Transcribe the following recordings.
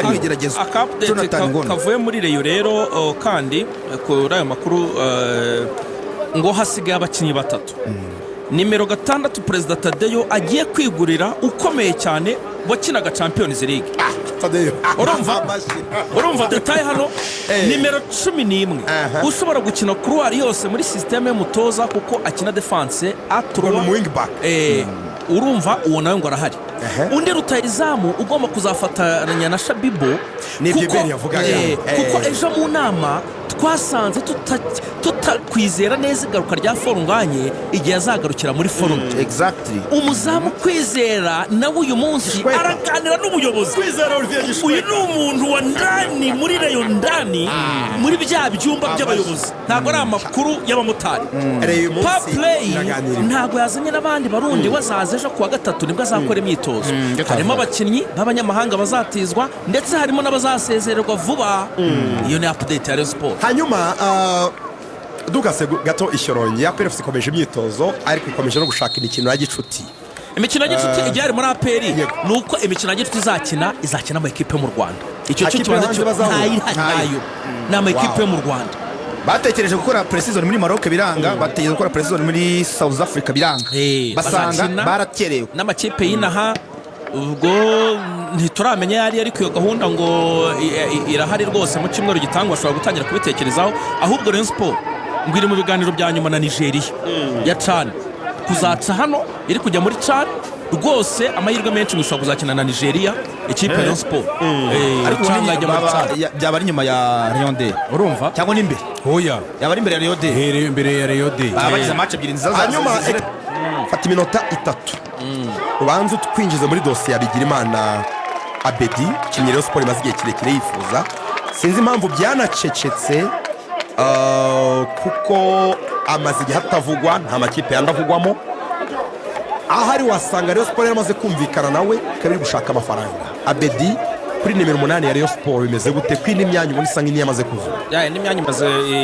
bari bigerageza kavuye muri Rayon rero kandi kuri ayo makuru ngo hasigaye abakinnyi batatu. Nimero 6 Perezida Tadeyo agiye kwigurira ukomeye cyane wakinaga Champions League. Tadeyo urumva detail hano nimero 11 ushobora gukina croix yose muri systeme y'umutoza kuko akina defense aturo mu wing back. Urumva uwo nawe ngo arahari. Undi rutayizamu ugomba kuzafatanya na Shabibo kuko ejo mu nama twasanze tutakwizera neza igaruka rya Forunganye igihe azagarukira muri forum. Exactly. Umuzamu kwizera nawe uyu munsi araganira n'ubuyobozi. Kwizera Olivier uyu ni umuntu wa ndani muri Rayon ndani muri bya byumba by'abayobozi. Ntabwo ari amakuru y'abamotari. Play ntabwo yazanye n'abandi barundi wazaze ejo kuwa gatatu nibwo azakora imyitozo. Harimo abakinnyi b'abanyamahanga bazatizwa ndetse harimo n'abazasezererwa vuba. Iyo ni update ya Rayon Sport. Hanyuma dugase gato ishoronye ya PFC ikomeje imyitozo ariko ikomeje no gushaka ikintu ya gicuti. Imikino ya gicuti igihari muri APR nuko imikino ya gicuti izakina ama equipe mu Rwanda. Icyo cyo kibanza cyo ntayo n'ama equipe mu Rwanda. Batekereje gukora pre-season muri Maroc biranga, bategereje gukora pre-season muri South Africa biranga. Basanga barakerewe n'amakipe y'inaha ubwo ntituramenya yari ariko iyo gahunda ngo irahari rwose mu cyumweru gitangwa ashobora gutangira kubitekerezaho. Ahubwo Rayon Sport ngo iri mu biganiro bya nyuma na Nigeria ya CHAN kuzaca hano iri kujya muri CHAN rwose amahirwe menshi gushobora kuzakina na Nigeria ikipe ya Rayon Sport. Ariko byaba ari nyuma ya Rayon Day urumva cyangwa ni imbere hoya yaba ari imbere ya Rayon Day imbere ya Rayon Day bagize match ebyiri nziza. Hanyuma fata iminota 3 ubanza twinjiza muri dosiye ya Bigirimana Abedi kinyere Rayon Sport imaze igihe kirekire yifuza. Sinzi impamvu byanacecetse kuko amaze igihe hatavugwa nta makipe yandavugwamo. Ahari wasanga Rayon Sport yamaze kumvikana nawe kabiri gushaka amafaranga. Abedi kuri nimero 8 ya Rayon Sport bimeze gute kwindi imyanya ubona isa nk'ini yamaze kuzura? Ni imyanya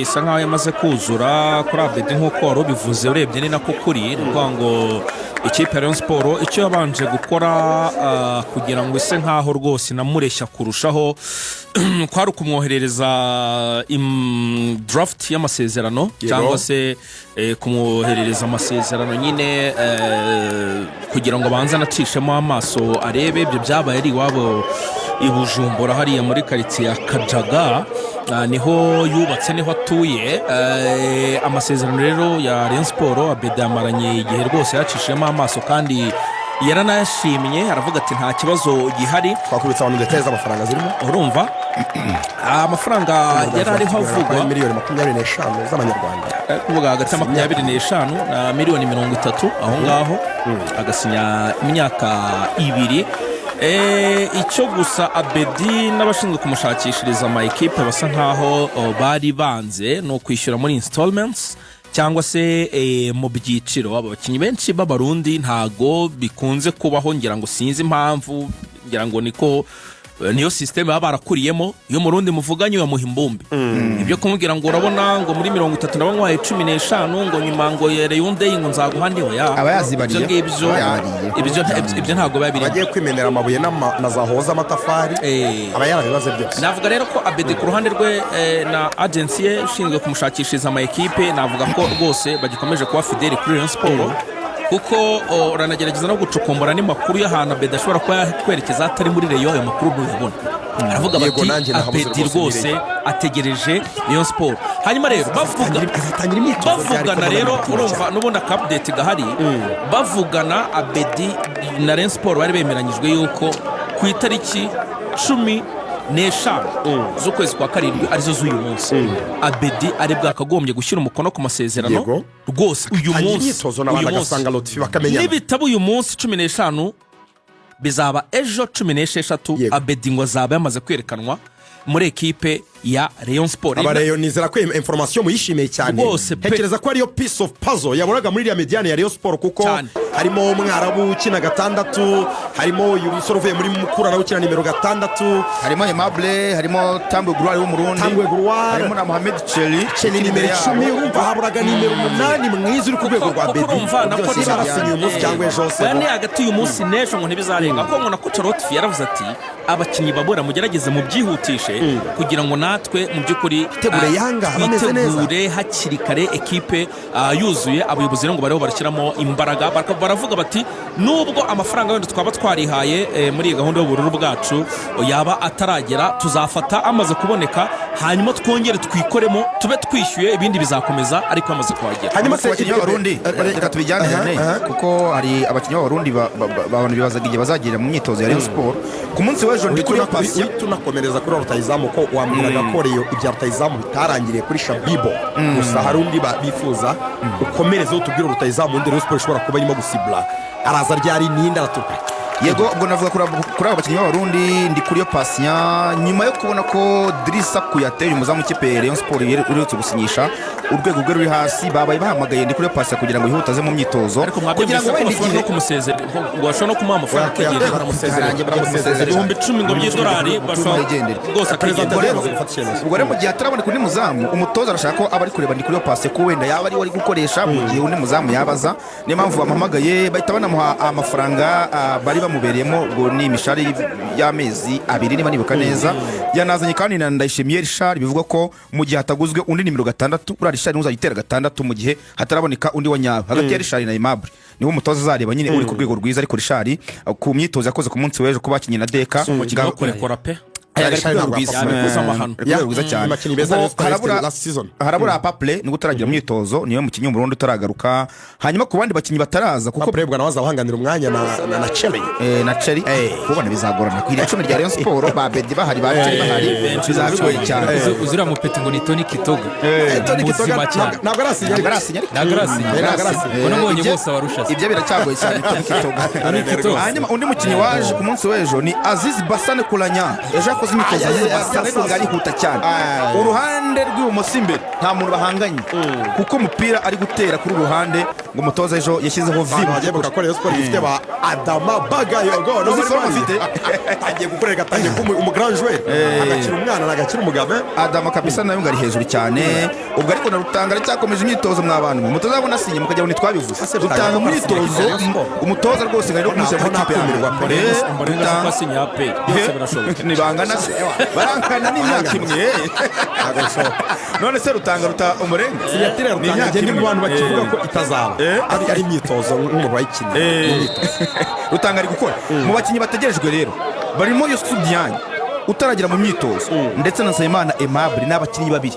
isa nkaho yamaze kuzura kuri Abedi nk'uko wari ubivuze urebye ni nako kuri kuvuga ngo ikipe ya Rayon Sport icyo yabanje gukora kugira ngo ise nkaho rwose namureshya kurushaho kwari kumwoherereza draft y'amasezerano cyangwa se kumwoherereza amasezerano nyine kugira ngo banze anacishemo amaso arebe ibyo byabaye ari iwabo i Bujumbura hariya muri quartier ya Kajaga. Niho yubatse niho atuye. Amasezerano rero ya Rayon Sport Abedi amaranye igihe rwose yacishemo amaso kandi yaranayashimye aravuga ati nta kibazo gihari. Twakubitsa abantu deteza amafaranga zirimo urumva amafaranga yarariho avugwa miliyoni 25 z'amanyarwanda kuvuga hagati ya 25 na miliyoni 30 aho ngaho agasinya imyaka 2. Icyo gusa Abedi n'abashinzwe kumushakishiriza ama equipe basa nkaho bari banze no kwishyura muri installments cyangwa se mu byiciro. Abakinnyi benshi b'abarundi ntago bikunze kubaho ngira ngo sinzi impamvu ngira ngo niko niyo system baba barakuriyemo iyo murundi muvuganye wa muhimbumbi ibyo kumubwira ngo urabona ngo muri 30 nabanywaye 15 ngo nyuma ngo Rayon Day ngo nzaguhandeho ya abayazibariye ibyo ntago babiri bagiye kwimenera amabuye na zahoza amatafari abayarabibaze byose. Navuga rero ko Abedi ku ruhande rwe na agency ye ishinzwe kumushakishiriza ama equipe navuga ko rwose bagikomeje kuba fideli kuri Rayon Sport kuko uranagerageza no gucukumbura ni makuru y'ahantu Abedi ashobora kuba kwerekeza atari muri Rayon. Ayo makuru ntuyabona aravuga bati Abedi rwose ategereje Rayon Sport. Hanyuma rero bavugana rero urumva n'ubundi update gahari bavugana Abedi na Rayon Sport bari bemeranyijwe yuko ku itariki 15 z'ukwezi kwa karindwi arizo z'uyu munsi Abedi ari bwakagombye gushyira umukono ku masezerano rwose uyu munsi n'ibitabo uyu munsi 15 bizaba ejo 16 Abedi ngo azaba yamaze kwerekanwa muri equipe ya Rayon Sport. Abareyo nizera ko information muyishimiye cyane. Hekereza ko ariyo piece of puzzle yabonaga muri iriya mediane ya Rayon Sport kuko harimo umwarabu ukina gatandatu, harimo uyu musore uvuye muri Mukura nawe ukina nimero gatandatu, harimo Imaze, harimo Tambwe Gruari w'umurundi, harimo na Mohamed Cheli nimero 10. urumva haburaga nimero 8 mwiza uri ku rwego rwa Bedi. urumva na byose barasinye umunsi cyangwa ejo se ni hagati y'uyu munsi n'ejo ngo ntibizarenga ko ngo na Coach Lotfi yaravuze ati abakinnyi babura mugerageze mu byihutishe kugira ngo natwe mu by'ukuri twitegure hakiri kare ekipe yuzuye. abayobozi rero ngo bariho barashyiramo imbaraga baravuga bati nubwo amafaranga wenda twaba twarihaye muri iyi gahunda y'ubururu bwacu yaba ataragera tuzafata amaze kuboneka hanyuma twongere twikoremo tube twishyuye ibindi bizakomeza ariko amaze kuhagera. hanyuma se abakinnyi b'abarundi reka tubijyanirane kuko hari abakinnyi b'abarundi babona bibazaga igihe bazagera mu myitozo ya Rayon Sport ku munsi w'ejo ndi kuri pasi tunakomereza kuri rutayizamu ko wambwiraga ko Rayon ibya rutayizamu bitarangiriye kuri Shabibo gusa hari undi bifuza ukomerezeho tubwire rutayizamu undi Rayon Sport ishobora kuba irimo gusibura araza ryari n'indi aratuka. yego ubwo navuga kuri abo bakinnyi b'abarundi ndi kuri yo Patient nyuma yo kubona ko Drissa Kuyate uyu muzamu w'ikipe Rayon Sport uretse gusinyisha urwego rwe ruri hasi babaye bahamagaye ndi kuri yo Patient kugira ngo yihutaze mu myitozo kugira ngo wenda igihe kumusezera ngo bashobora no kumuha amafaranga ategereje baramusezera ibihumbi 10 ngo by'idolari bashobora rwose akagendera. ubwo rero mu gihe ataraboneka undi muzamu umutoza arashaka ko aba ari kureba ndi kuri yo Patient ko wenda yaba ari wari gukoresha mu gihe undi muzamu yabaza niyo mpamvu bamuhamagaye bahita banamuha amafaranga bari bamubereyemo ngo ni imishari y'amezi 2 niba nibuka neza. yanazanye kandi na Ndayishimiye Richard bivuga ko mu gihe hataguzwe undi nimero 6 uri Richard n'uzagitera 6 mu gihe hataraboneka undi wa nyabo hagati ya Richard na Imaze niho umutoza azareba nyine uri ku rwego rwiza ariko Richard ku myitozo yakoze ku munsi w'ejo ko bakinye na Deka ngakurekora pe harabura Paple nubwo utaragira mu myitozo niyo mukinnyi w'umurundi utaragaruka. hanyuma ku bandi bakinnyi bataraza kuko Paple bwa nawaza uhanganira umwanya na Cheli kubona bizagorana ku icumi rya Rayon Sport ba Bedi bahari ba Cheli bahari bizabigoye cyane. uzira mu peti ngo ni Tony Kitoga ntabwo arasinya ubona mbonye bose abarusha ibyo biracyagoye cyane Tony Kitoga. hanyuma undi mukinnyi waje ku munsi w'ejo ni Aziz Bassane Kulanya ejo yakoze imyitozo Bassane arihuta cyane uruhande rw'ibumoso imbere nta muntu bahanganye kuko umupira ari gutera kuri uruhande ngo umutoza ejo yashyizeho vibu agiye gukora Rayon Sport ifite ba Adama Bagayogo no bafite agiye gukorera gatangiye mu grand joueur agakira umwana nagakira umugabo Adama kabisa nayo ngari hejuru cyane. ubwo ariko narutanga cyakomeje imyitozo mw'abantu umutoza abona sinye mukajya ngo twabivuze dutanga imyitozo umutoza rwose ngari kumusha mu kipe ya mbere nibangana se barangana n'imyaka imwe none se rutanga umurenga sinyatire rutanga ni mu bantu bakivuga ko itazaba ari imyitozo nk'umuntu wayikinye rutanga ari gukora mu bakinnyi bategerejwe rero barimo Yusudianye utaragira mu myitozo ndetse na Nsabimana Aimable n'abakinnyi babiri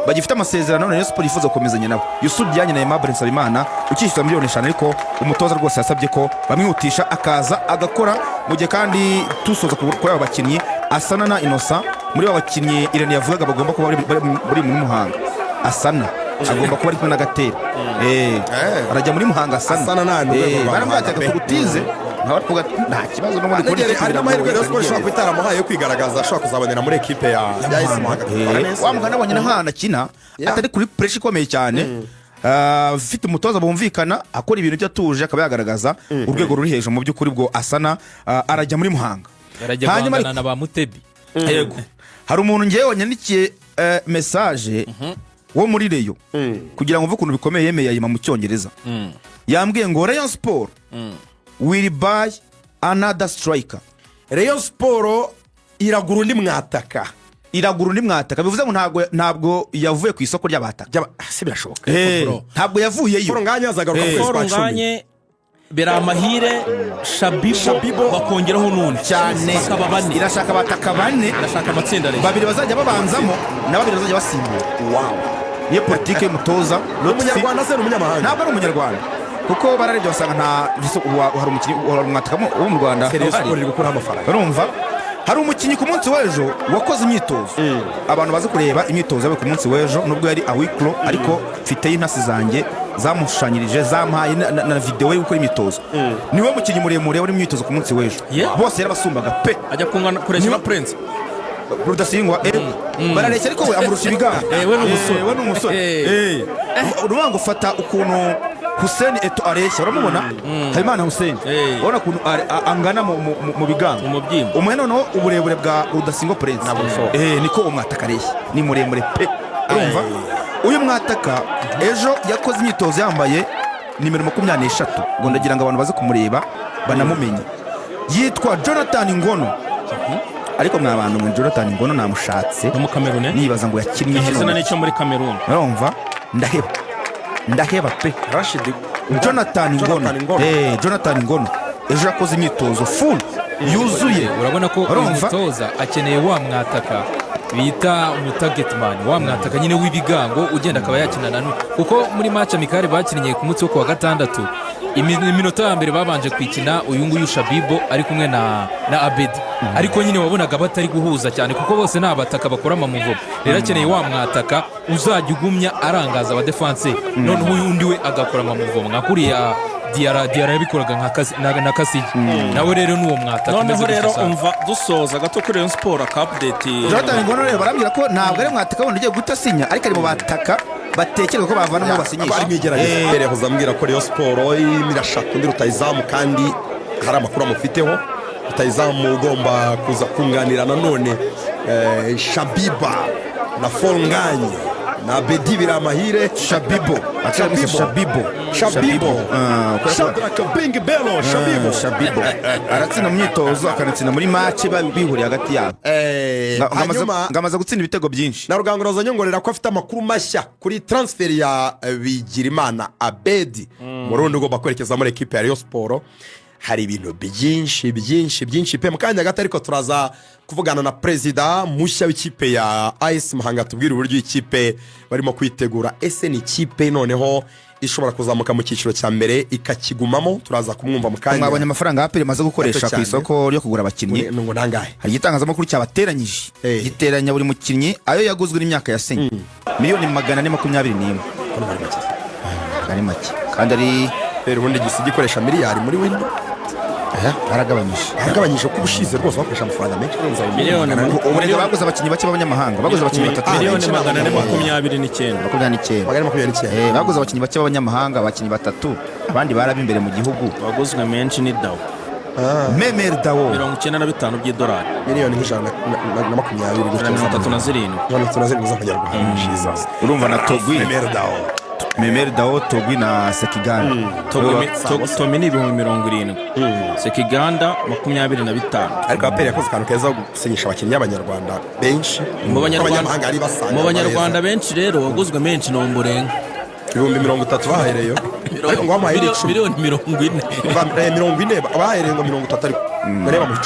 bagifite amasezerano na Rayon Sport yifuza gukomezanya nabo Yusudianye na Aimable Nsabimana ukishyura miliyoni 5 ariko umutoza rwose yasabye ko bamwihutisha akaza agakora mu gihe kandi tusoza kuri abo bakinnyi Asana na Innocent muri abo bakinnyi Irene yavugaga bagomba kuba bari muri Muhanga. Asana agomba kuba ari kumwe na Gatera arajya muri Muhanga Asana baramwataka kurutize nta kibazo no muri kuri ari n'amahirwe Rayon Sport ishobora kwitaramuhaye yo kwigaragaza ashobora kuzabonera muri ekipe ya Isinyishije wamugana abonye n'ahana kina atari kuri pressure ikomeye cyane afite umutoza bumvikana akora ibintu byatuje akaba yagaragaza urwego ruri hejuru mu by'ukuri bwo Asana arajya muri Muhanga hanyuma na ba Mutebi. yego hari umuntu ngiye wanyandikiye message wo muri Rayon kugira ngo mvuge ukuntu bikomeye yemeye yayima mu cyongereza yambwiye ngo Rayon Sport will buy another striker. Rayon Sport iragura undi mwataka bivuze ngo ntabwo yavuye ku isoko ry'abataka si birashoboka ntabwo yavuyeyo nganye azagaruka ku nganye Beramahire Shabibo bakongeraho n'undi cyane irashaka abataka 4 irashaka amatsinda babiri bazajya babanzamo na babiri bazajya basimbura. niyo politike y'umutoza n'umunyarwanda se n'umunyamahanga ntabwo ari umunyarwanda kuko bararebye basanga hari umukinnyi umwatakamo wo mu Rwanda uri gukora amafaranga urumva hari umukinnyi ku munsi w'ejo wakoze imyitozo abantu baza kureba imyitozo yawe ku munsi w'ejo nubwo yari awikro ariko mfite y'intasi zanjye zamushushanyirije zampaye na video yo gukora imyitozo niwe mukinnyi muremure wari imyitozo ku munsi w'ejo bose yarabasumbaga pe ajya kungana kuresha na Prince Rudasingwa barareshya ariko we amurusha ibigango we n'umusore urubango fata ukuntu Hussein Eto areshya uramubona Habimana Hussein ubona ukuntu angana mu bigango umubyimba umwe noneho uburebure bwa Rudasingwa Prince niko umwataka areshya ni muremure pe urumva uyu mwataka ejo yakoze imyitozo yambaye nimero 23 ngo ndagira ngo abantu baze kumureba banamumenye yitwa Jonathan Ngono ariko mwa bantu ngo Jonathan Ngono namushatse mu Cameroon nibaza ngo yakinnye izina n'icyo muri Cameroon urumva ndaheba pe Rashid Jonathan Ngono Jonathan Ngono ejo yakoze imyitozo full yuzuye urabona ko uyu mutoza akeneye wa mwataka bita umutagetman wa mwataka nyine w'ibigango ugenda akaba yakinana kuko muri match amikari bakinnye ku munsi wo kuwa gatandatu iminota ya mbere babanje kwikina uyu nguyu Shabibo ari kumwe na Abedi ariko nyine wabonaga batari guhuza cyane kuko bose ni abataka bakora amamuvo rero akeneye wa mwataka uzajya ugumya arangaza aba defense noneho undi we agakora amamuvo nkakuriya Diara yabikoraga na Kasigi nawe rero nuwo mwataka noneho rero umva dusoza gato kuri Rayon Sport update Jonathan Ngono rero barambwira ko ntabwo ari mwataka wundi ugiye gutasinya ariko ari mu bataka batekereza ko bavanamo basinyisha ari mwigerageza mbere kuzambwira ko Rayon Sport irashaka undi rutayizamu kandi hari amakuru amufiteho rutayizamu ugomba kuza kunganira nanone Shabiba na Folnganye na Bedi Biramahire Shabibo Shadraka Bing Bello Shabibo aratsinda mu myitozo akanatsinda muri match bihuriye hagati yabo ngamaze gutsinda ibitego byinshi na Rugangura zanyongorera ko afite amakuru mashya kuri transfer ya Bigirimana Abedi mu rundi ugomba kwerekeza muri equipe ya Rayon Sport hari ibintu byinshi pe mukanya gato ariko turaza kuvugana na president mushya w'ikipe ya AS Muhanga tubwira uburyo ikipe barimo kwitegura ese ni ikipe noneho ishobora kuzamuka mu cyiciro cya mbere ikakigumamo turaza kumwumva mukanya mwabonye amafaranga APR maze gukoresha ku isoko ryo kugura abakinnyi ngo nangahe hari igitangazamakuru cyabateranyije giteranya buri mukinnyi ayo yaguzwe n'imyaka yasenye miliyoni 421 ari make kandi ari rero ubundi gikoresha miliyari muri window haragabanyije ko ubushize rwose bakoresha amafaranga menshi miliyoni uburega baguze abakinnyi bake b'abanyamahanga baguze abakinnyi batatu miliyoni 429 baguze abakinnyi bake b'abanyamahanga abakinnyi batatu abandi barabi imbere mu gihugu baguzwe menshi ni Dawo Memer Dawo 95 by'idolari miliyoni nk'ijana na 37 z'amanyarwanda urumva na Togwi Memer Dawo Togwi na Sekiganda Tomi ni 70 Sekiganda 25 ariko APR yakoze akantu keza gusinyisha abakinnyi b'abanyarwanda benshi mu banyarwanda benshi rero waguzwe menshi no mburenga 30 bahereyo ngo amahere 10 miliyoni 40 bahereye ngo 30 ariko bareba mu 10